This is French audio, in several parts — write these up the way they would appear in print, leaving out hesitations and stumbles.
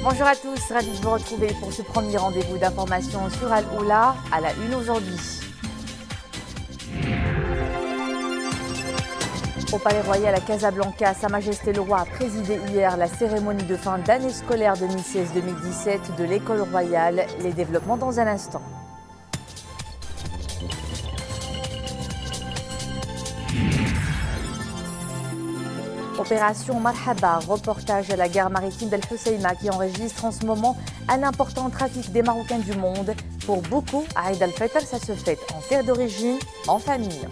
Bonjour à tous, ravi de vous retrouver pour ce premier rendez-vous d'information sur Al-Oula, à la une aujourd'hui. Au Palais Royal à Casablanca, Sa Majesté le Roi a présidé hier la cérémonie de fin d'année scolaire 2016-2017 de l'École royale. Les développements dans un instant. Opération Marhaba, reportage à la gare maritime d'El Hoceima qui enregistre en ce moment un important trafic des Marocains du monde. Pour beaucoup, Aïd al-Fitr, ça se fête en terre d'origine, en famille.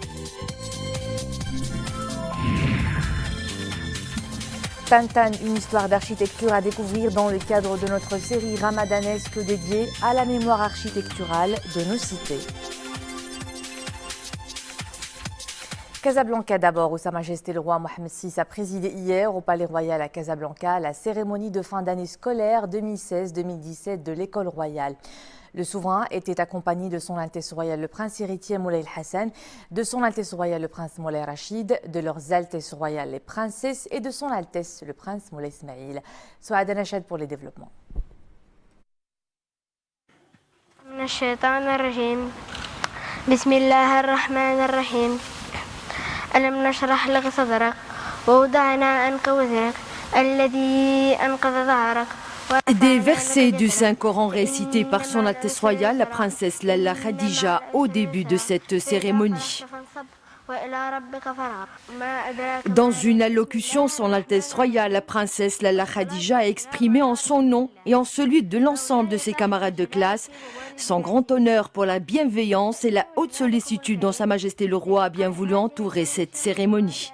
Tantan, une histoire d'architecture à découvrir dans le cadre de notre série ramadanesque dédiée à la mémoire architecturale de nos cités. Casablanca d'abord, où Sa Majesté le Roi Mohammed VI a présidé hier au Palais Royal à Casablanca la cérémonie de fin d'année scolaire 2016-2017 de l'École royale. Le souverain était accompagné de son Altesse royale le Prince héritier Moulay Hassan, de son Altesse royale le Prince Moulay Rachid, de leurs Altesses royales les princesses et de son Altesse le Prince Moulay Ismail. Souad Anachad pour les développements. Bismillahirrahmanirrahim. ألم نشرح لك صدرك ووضعنا عنك وزرك الذي أنقض ظهرك. Des versets du Saint-Coran récités par son Altesse royale, la princesse Lalla Khadija, au début de cette cérémonie. Dans une allocution, son Altesse royale, la princesse Lalla Khadija, a exprimé en son nom et en celui de l'ensemble de ses camarades de classe son grand honneur pour la bienveillance et la haute sollicitude dont Sa Majesté le Roi a bien voulu entourer cette cérémonie.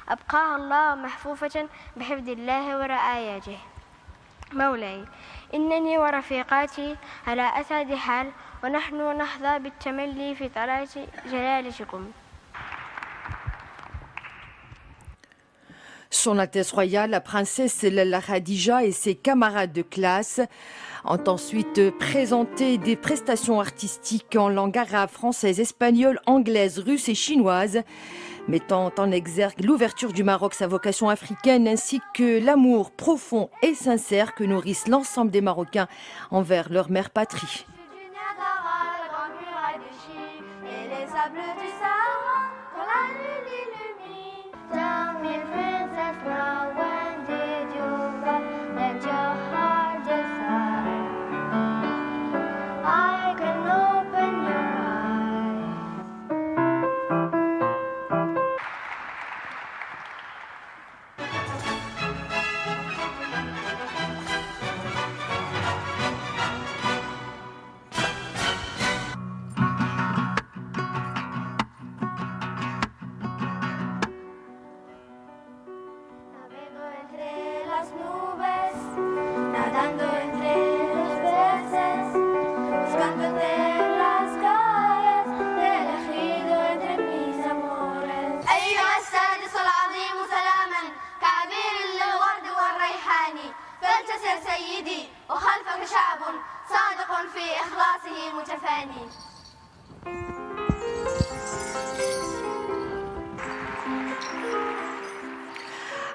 أبقاها الله محفوفة بحفظ الله ورعايته. مولاي إنني ورفيقاتي على أسعد حال ونحن نحظى بالتملي في طلعة جلالتكم. Son Altesse royale, la princesse Lalla Khadija et ses camarades de classe ont ensuite présenté des prestations artistiques en langue arabe, française, espagnole, anglaise, russe et chinoise, mettant en exergue l'ouverture du Maroc, sa vocation africaine, ainsi que l'amour profond et sincère que nourrissent l'ensemble des Marocains envers leur mère patrie.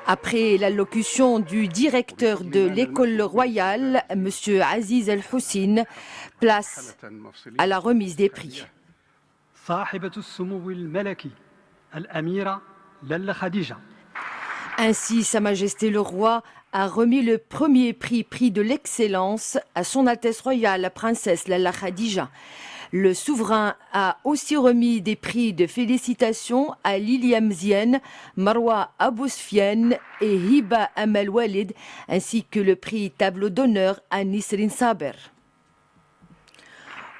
Après l'allocution du directeur de l'École royale, M. Aziz El-Houssine, place à la remise des prix. Ainsi, Sa Majesté le Roi a remis le premier prix de l'excellence à son Altesse royale, la princesse Lalla Khadija. Le souverain a aussi remis des prix de félicitations à Liliam Zien, Marwa Abousfiane et Hiba Amal Walid, ainsi que le prix tableau d'honneur à Nisrin Saber.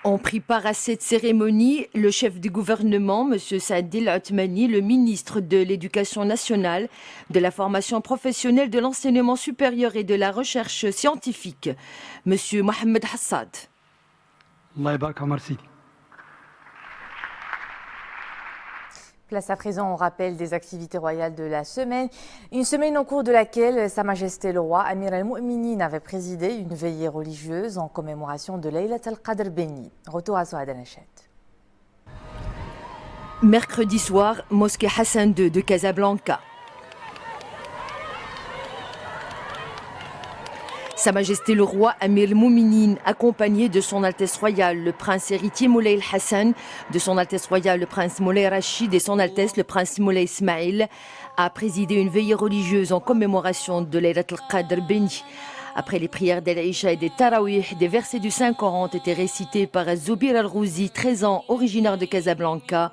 Ont pris part à cette cérémonie le chef du gouvernement, M. Saadil Othmani, le ministre de l'Éducation nationale, de la formation professionnelle, de l'enseignement supérieur et de la recherche scientifique, M. Mohamed Hassad. Place à présent au rappel des activités royales de la semaine. Une semaine au cours de laquelle Sa Majesté le Roi Amir al-Mu'minin avait présidé une veillée religieuse en commémoration de Laylat al-Qadr béni. Retour à Souad Anachad. Mercredi soir, mosquée Hassan II de Casablanca. Sa Majesté le roi Amir al-Mouminin, accompagné de son Altesse royale le prince héritier Moulay el-Hassan, de son Altesse royale le prince Moulay Rachid et son Altesse le prince Moulay Ismail, a présidé une veillée religieuse en commémoration de Laylat al-Qadr béni. Après les prières d'El-Isha et des Tarawih, des versets du Saint-Coran ont été récités par Zoubir al-Rouzi, 13 ans, originaire de Casablanca,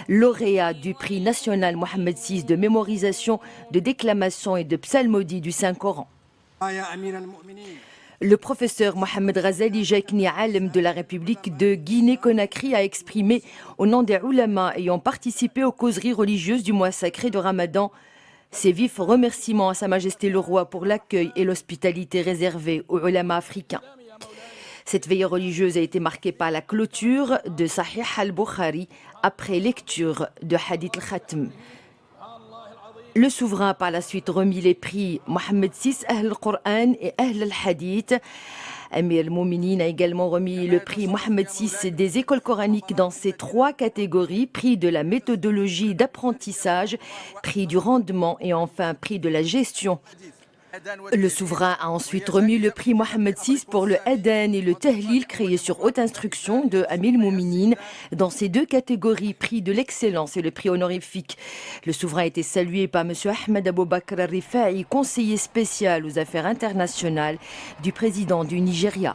lauréat du prix national Mohamed VI de mémorisation, de déclamation et de psalmodie du Saint-Coran. Le professeur Mohamed Razali Jekni Alem de la République de Guinée-Conakry a exprimé, au nom des ulama ayant participé aux causeries religieuses du mois sacré de Ramadan, ses vifs remerciements à Sa Majesté le Roi pour l'accueil et l'hospitalité réservée aux ulama africains. Cette veillée religieuse a été marquée par la clôture de Sahih al-Bukhari après lecture de Hadith al-Khatm. Le souverain a par la suite remis les prix Mohamed VI Ahl al-Qur'an et Ahl al-Hadith. Amir al-Mouminin a également remis le prix Mohamed VI des écoles coraniques dans ces 3 catégories, prix de la méthodologie d'apprentissage, prix du rendement et enfin prix de la gestion. Le souverain a ensuite remis le prix Mohamed VI pour le Adhan et le Tahlil créé sur haute instruction de Amir al-Mouminin dans ces 2 catégories, prix de l'excellence et le prix honorifique. Le souverain a été salué par M. Ahmed Aboubakr al-Rifa'i, conseiller spécial aux affaires internationales du président du Nigeria.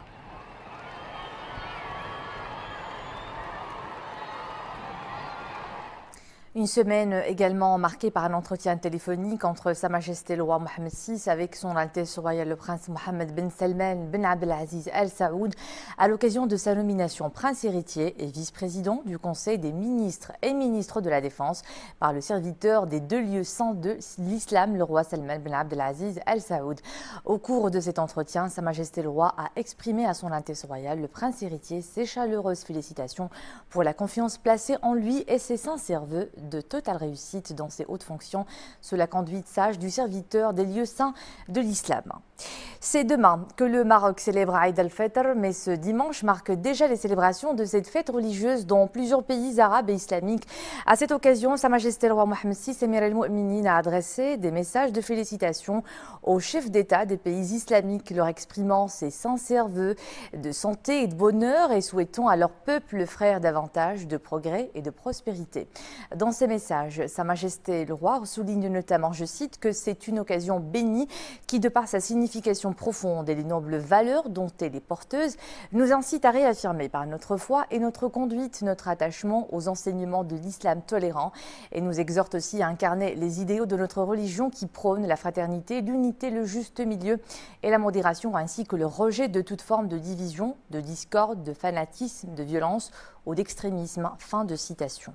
Une semaine également marquée par un entretien téléphonique entre Sa Majesté le roi Mohamed VI avec son Altesse royale le prince Mohamed Ben Salman Ben Abdelaziz Al Saoud à l'occasion de sa nomination prince héritier et vice-président du Conseil des ministres et ministre de la Défense par le serviteur des 2 lieux saints de l'islam, le roi Salman Ben Abdelaziz Al Saoud. Au cours de cet entretien, Sa Majesté le roi a exprimé à son Altesse royale le prince héritier ses chaleureuses félicitations pour la confiance placée en lui et ses sincères vœux de totale réussite dans ses hautes fonctions sous la conduite sage du serviteur des lieux saints de l'islam. C'est demain que le Maroc célèbre Eid al-Fitr, mais ce dimanche marque déjà les célébrations de cette fête religieuse dans plusieurs pays arabes et islamiques. À cette occasion, Sa Majesté le roi Mohamed VI Amir al-Mouminin a adressé des messages de félicitations aux chefs d'État des pays islamiques, leur exprimant ses sincères vœux de santé et de bonheur et souhaitant à leur peuple frère davantage de progrès et de prospérité. Dans ces messages, Sa Majesté le roi souligne notamment, je cite, que c'est une occasion bénie qui, de par sa signification profonde et les nobles valeurs dont elle est porteuse, nous incite à réaffirmer par notre foi et notre conduite notre attachement aux enseignements de l'islam tolérant et nous exhorte aussi à incarner les idéaux de notre religion qui prônent la fraternité, l'unité, le juste milieu et la modération ainsi que le rejet de toute forme de division, de discorde, de fanatisme, de violence ou d'extrémisme. Fin de citation.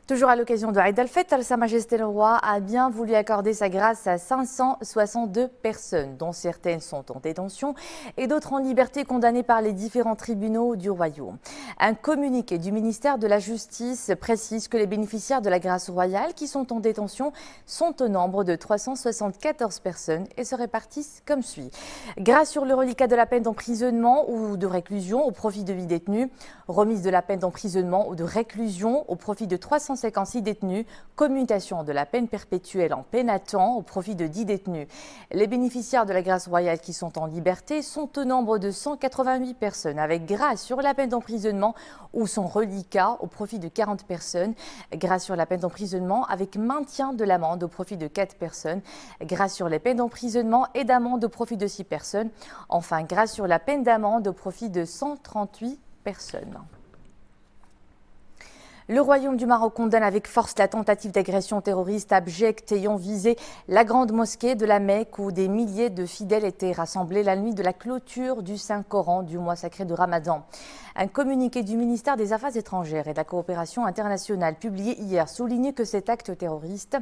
Toujours à l'occasion de Eid al-Fitr, Sa Majesté le roi a bien voulu accorder sa grâce à 562 personnes, dont certaines sont en détention et d'autres en liberté condamnées par les différents tribunaux du royaume. Un communiqué du ministère de la Justice précise que les bénéficiaires de la grâce royale qui sont en détention sont au nombre de 374 personnes et se répartissent comme suit. Grâce sur le reliquat de la peine d'emprisonnement ou de réclusion au profit de 8 détenus, remise de la peine d'emprisonnement ou de réclusion au profit de 356 détenus, commutation de la peine perpétuelle en peine à temps au profit de 10 détenus. Les bénéficiaires de la grâce royale qui sont en liberté sont au nombre de 188 personnes, avec grâce sur la peine d'emprisonnement ou son reliquat au profit de 40 personnes, grâce sur la peine d'emprisonnement avec maintien de l'amende au profit de 4 personnes, grâce sur les peines d'emprisonnement et d'amende au profit de 6 personnes, enfin grâce sur la peine d'amende au profit de 138 personnes. Le Royaume du Maroc condamne avec force la tentative d'agression terroriste abjecte ayant visé la grande mosquée de la Mecque où des milliers de fidèles étaient rassemblés la nuit de la clôture du Saint-Coran du mois sacré de Ramadan. Un communiqué du ministère des Affaires étrangères et de la coopération internationale publié hier souligne que cet acte terroriste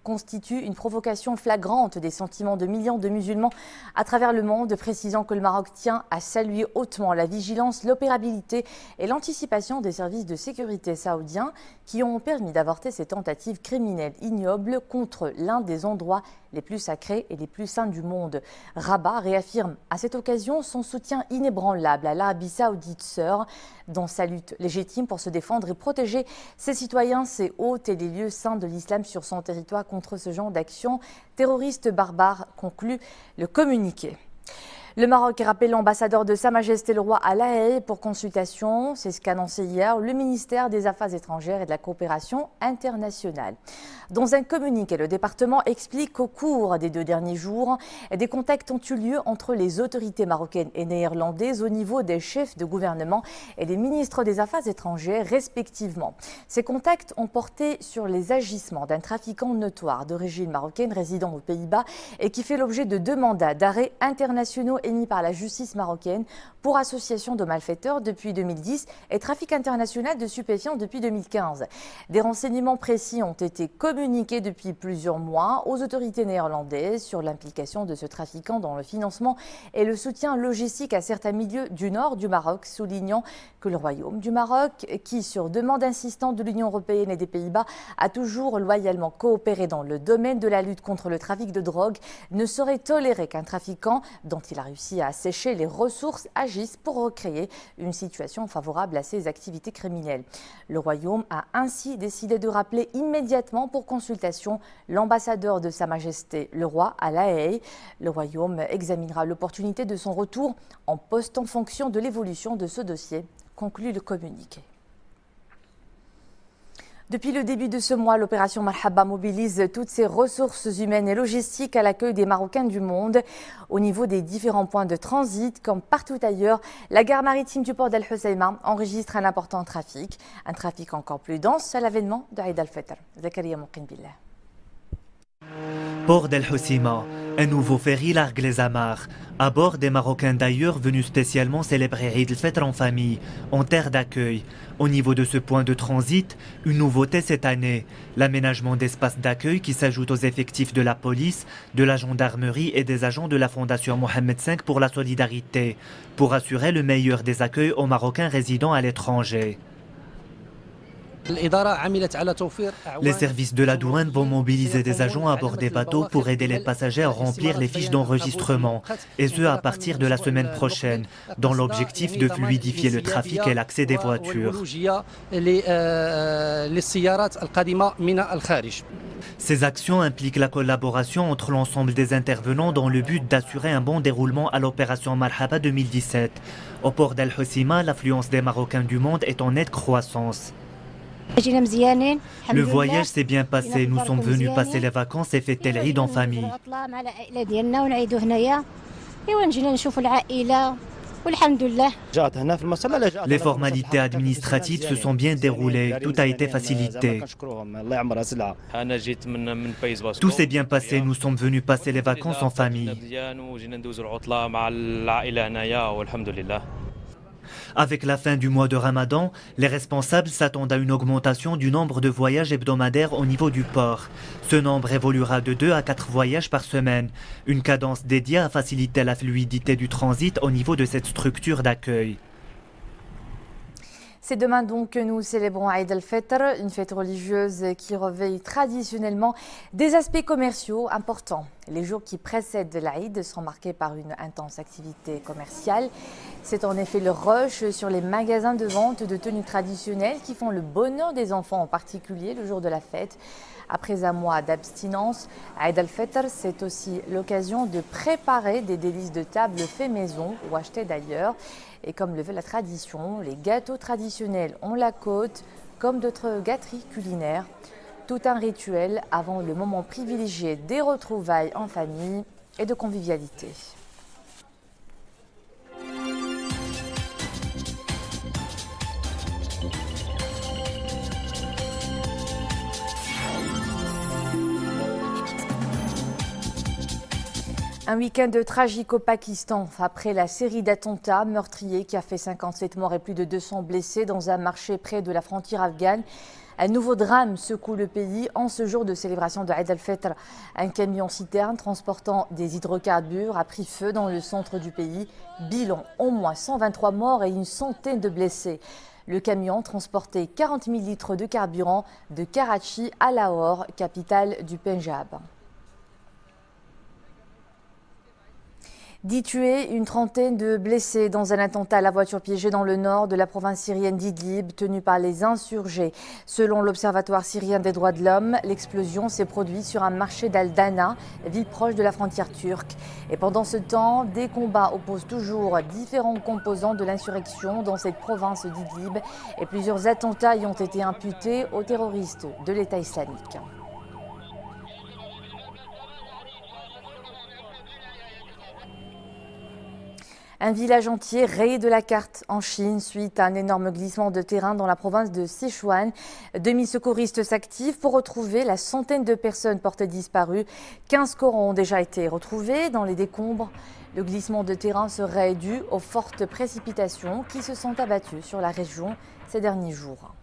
constitue une provocation flagrante des sentiments de millions de musulmans à travers le monde, précisant que le Maroc tient à saluer hautement la vigilance, l'opérabilité et l'anticipation des services de sécurité saoudiens qui ont permis d'avorter ces tentatives criminelles ignobles contre l'un des endroits les plus sacrés et les plus saints du monde. Rabat réaffirme à cette occasion son soutien inébranlable à l'Arabie saoudite sœur dans sa lutte légitime pour se défendre et protéger ses citoyens, ses hôtes et les lieux saints de l'islam sur son territoire contre ce genre d'action terroriste barbare, conclut le communiqué. Le Maroc rappelle l'ambassadeur de Sa Majesté le Roi à La Haye pour consultation. C'est ce qu'a annoncé hier le ministère des Affaires étrangères et de la coopération internationale. Dans un communiqué, le département explique qu'au cours des 2 derniers jours, des contacts ont eu lieu entre les autorités marocaines et néerlandaises au niveau des chefs de gouvernement et des ministres des Affaires étrangères respectivement. Ces contacts ont porté sur les agissements d'un trafiquant notoire d'origine marocaine résidant aux Pays-Bas et qui fait l'objet de 2 mandats d'arrêt internationaux émis par la justice marocaine pour association de malfaiteurs depuis 2010 et trafic international de stupéfiants depuis 2015. Des renseignements précis ont été communiqués depuis plusieurs mois aux autorités néerlandaises sur l'implication de ce trafiquant dans le financement et le soutien logistique à certains milieux du nord du Maroc, soulignant que le Royaume du Maroc, qui sur demande insistante de l'Union européenne et des Pays-Bas a toujours loyalement coopéré dans le domaine de la lutte contre le trafic de drogue, ne saurait tolérer qu'un trafiquant dont il a réussi à assécher les ressources agisse pour recréer une situation favorable à ses activités criminelles. Le Royaume a ainsi décidé de rappeler immédiatement pour consultation l'ambassadeur de Sa Majesté le Roi à La Haye. Le Royaume examinera l'opportunité de son retour en poste en fonction de l'évolution de ce dossier, conclut le communiqué. Depuis le début de ce mois, l'opération Marhaba mobilise toutes ses ressources humaines et logistiques à l'accueil des Marocains du monde. Au niveau des différents points de transit, comme partout ailleurs, la gare maritime du port d'Al Hoceima enregistre un important trafic. Un trafic encore plus dense à l'avènement de Eid al-Fitr. Zakaria Mouqin Billah. Port d'Al Hoceima, un nouveau ferry largue les amarres. À bord des Marocains d'ailleurs venus spécialement célébrer Eid al-Fitr en famille, en terre d'accueil. Au niveau de ce point de transit, une nouveauté cette année, l'aménagement d'espaces d'accueil qui s'ajoute aux effectifs de la police, de la gendarmerie et des agents de la Fondation Mohamed V pour la solidarité, pour assurer le meilleur des accueils aux Marocains résidant à l'étranger. Les services de la douane vont mobiliser des agents à bord des bateaux pour aider les passagers à remplir les fiches d'enregistrement, et ce à partir de la semaine prochaine, dans l'objectif de fluidifier le trafic et l'accès des voitures. Ces actions impliquent la collaboration entre l'ensemble des intervenants dans le but d'assurer un bon déroulement à l'opération Marhaba 2017. Au port d'Al Hoceima, l'affluence des Marocains du monde est en nette croissance. Le voyage s'est bien passé, nous sommes venus passer les vacances et fêter l'Eid en famille. Les formalités administratives se sont bien déroulées, tout a été facilité. Tout s'est bien passé, nous sommes venus passer les vacances en famille. Avec la fin du mois de Ramadan, les responsables s'attendent à une augmentation du nombre de voyages hebdomadaires au niveau du port. Ce nombre évoluera de 2 à 4 voyages par semaine, une cadence dédiée à faciliter la fluidité du transit au niveau de cette structure d'accueil. C'est demain donc que nous célébrons Eid al-Fitr, une fête religieuse qui revêt traditionnellement des aspects commerciaux importants. Les jours qui précèdent l'Eid sont marqués par une intense activité commerciale. C'est en effet le rush sur les magasins de vente de tenues traditionnelles qui font le bonheur des enfants, en particulier le jour de la fête. Après un mois d'abstinence, Eid al-Fitr, c'est aussi l'occasion de préparer des délices de table faits maison ou achetés d'ailleurs. Et comme le veut la tradition, les gâteaux traditionnels ont la côte, comme d'autres gâteries culinaires. Tout un rituel avant le moment privilégié des retrouvailles en famille et de convivialité. Un week-end tragique au Pakistan après la série d'attentats meurtriers qui a fait 57 morts et plus de 200 blessés dans un marché près de la frontière afghane. Un nouveau drame secoue le pays en ce jour de célébration de Eid al-Fitr. Un camion-citerne transportant des hydrocarbures a pris feu dans le centre du pays. Bilan, au moins 123 morts et une centaine de blessés. Le camion transportait 40 000 litres de carburant de Karachi à Lahore, capitale du Pendjab. 10 tués, une trentaine de blessés dans un attentat à la voiture piégée dans le nord de la province syrienne d'Idlib, tenue par les insurgés. Selon l'Observatoire syrien des droits de l'homme, l'explosion s'est produite sur un marché d'Al-Dana, ville proche de la frontière turque. Et pendant ce temps, des combats opposent toujours différents composants de l'insurrection dans cette province d'Idlib et plusieurs attentats y ont été imputés aux terroristes de l'État islamique. Un village entier rayé de la carte en Chine suite à un énorme glissement de terrain dans la province de Sichuan. 2000 secouristes s'activent pour retrouver la centaine de personnes portées disparues. 15 corps ont déjà été retrouvés dans les décombres. Le glissement de terrain serait dû aux fortes précipitations qui se sont abattues sur la région ces derniers jours.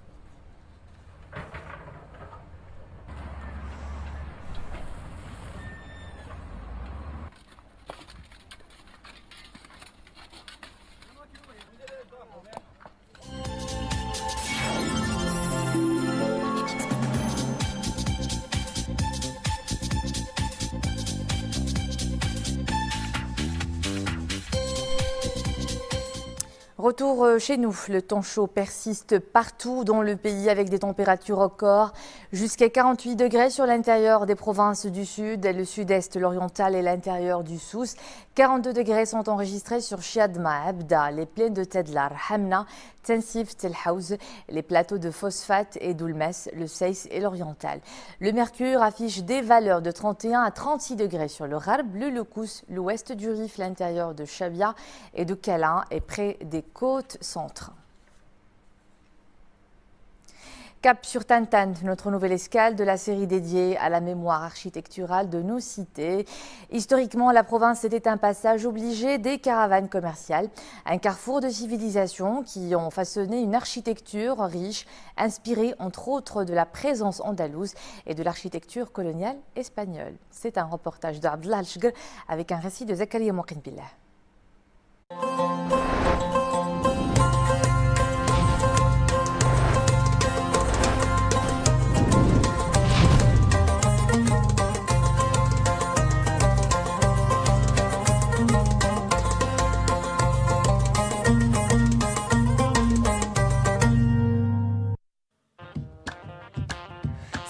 Retour chez nous, le temps chaud persiste partout dans le pays avec des températures records jusqu'à 48 degrés sur l'intérieur des provinces du sud, le sud-est, l'oriental et l'intérieur du Souss. 42 degrés sont enregistrés sur Chiadma, Abda, les plaines de Tedlar, Hamna, Tensif, Tel Haouz, les plateaux de Phosphate et d'Oulmes, le Seis et l'oriental. Le mercure affiche des valeurs de 31 à 36 degrés sur le Gharb, le Lokous, l'ouest du Rif, l'intérieur de Chabia et de Kalin et près des côtes centre. Cap sur Tantan, notre nouvelle escale de la série dédiée à la mémoire architecturale de nos cités. Historiquement, la province était un passage obligé des caravanes commerciales, un carrefour de civilisations qui ont façonné une architecture riche, inspirée entre autres de la présence andalouse et de l'architecture coloniale espagnole. C'est un reportage d'Abdullah Al-Shgr avec un récit de Zakaria Mouqin Billah.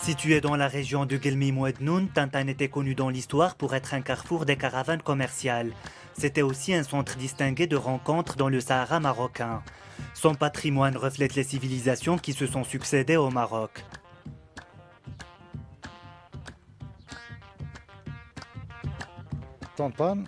Situé dans la région de Guelmi-Mouednoun, Tantan était connu dans l'histoire pour être un carrefour des caravanes commerciales. C'était aussi un centre distingué de rencontres dans le Sahara marocain. Son patrimoine reflète les civilisations qui se sont succédées au Maroc. Tantan,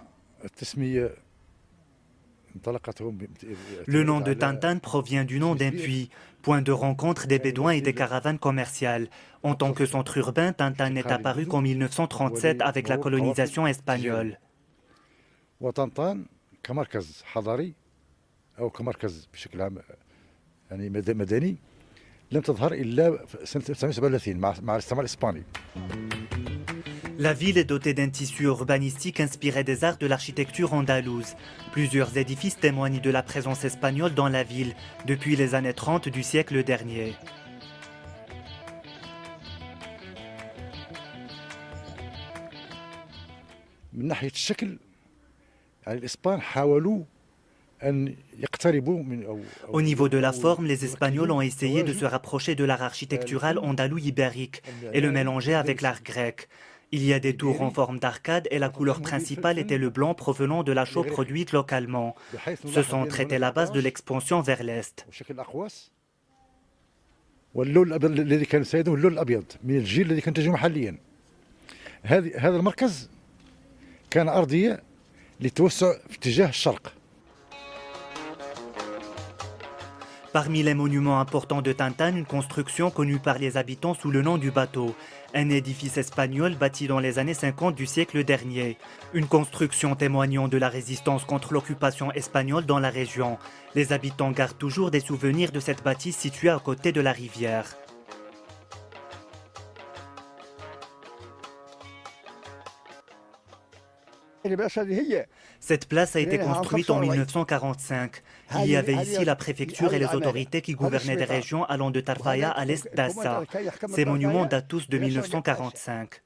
le nom de Tantan provient du nom d'un puits, point de rencontre des Bédouins et des caravanes commerciales. En tant que centre urbain, Tantan n'est apparu qu'en 1937 avec la colonisation espagnole. وطنطان كمركز حضاري أو كمركز بشكل عام يعني مدني لم تظهر إلا سنة 1937 مع الاستعمار الإسباني. La ville est dotée d'un tissu urbanistique inspiré des arts de l'architecture andalouse. Plusieurs édifices témoignent de la présence espagnole dans la ville depuis les années 30 du siècle dernier. من ناحية الشكل يعني الإسبان حاولوا أن يقتربوا من Au niveau de la forme, les Espagnols ont essayé de se rapprocher de l'art architectural andalou ibérique et le mélanger avec l'art grec. Il y a des tours en forme d'arcade et la couleur principale était le blanc provenant de la chaux produite localement. Ce centre était la base de l'expansion vers l'est. واللون الأبيض الذي كان سيده اللون الأبيض من الجيل الذي كان ينتجه محليا. هذا المركز كان أرضية للتوسع في اتجاه الشرق. Parmi les monuments importants de Tantan, une construction connue par les habitants sous le nom du bateau. Un édifice espagnol bâti dans les années 50 du siècle dernier. Une construction témoignant de la résistance contre l'occupation espagnole dans la région. Les habitants gardent toujours des souvenirs de cette bâtisse située à côté de la rivière. Cette place a été construite en 1945. Il y avait ici la préfecture et les autorités qui gouvernaient des régions allant de Tarfaya à l'est d'Assa. Ces monuments datent tous de 1945.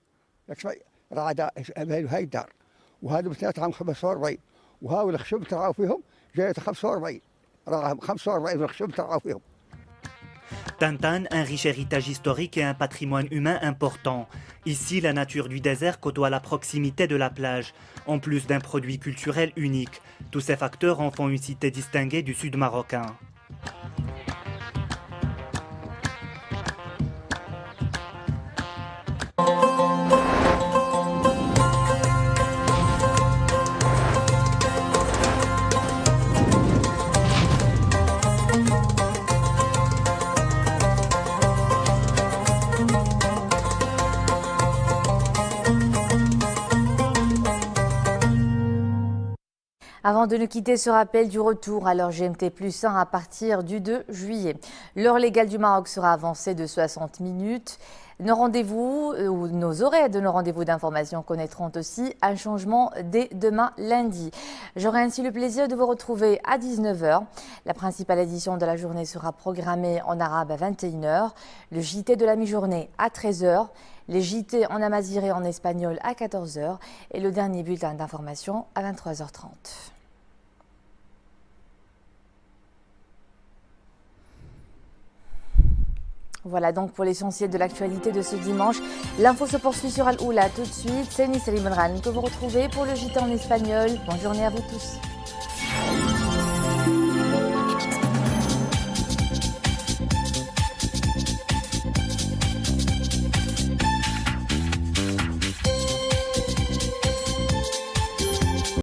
وهاو الخشب ترعوا فيهم جاية 45 راهم 45 الخشب ترعوا فيهم. Tantan, un riche héritage historique et un patrimoine humain important. Ici, la nature du désert côtoie la proximité de la plage, en plus d'un produit culturel unique. Tous ces facteurs en font une cité distinguée du sud marocain. Avant de nous quitter, ce rappel du retour à l'heure GMT+1 à partir du 2 juillet. L'heure légale du Maroc sera avancée de 60 minutes. Nos rendez-vous ou nos horaires de nos rendez-vous d'information connaîtront aussi un changement dès demain lundi. J'aurai ainsi le plaisir de vous retrouver à 19h. La principale édition de la journée sera programmée en arabe à 21h, le JT de la mi-journée à 13h, les JT en amazigh et en espagnol à 14h et le dernier bulletin d'information à 23h30. Voilà donc pour l'essentiel de l'actualité de ce dimanche. L'info se poursuit sur Al-Oula tout de suite. C'est Nissalim Benran que vous retrouvez pour le JT en espagnol. Bonne journée à vous tous.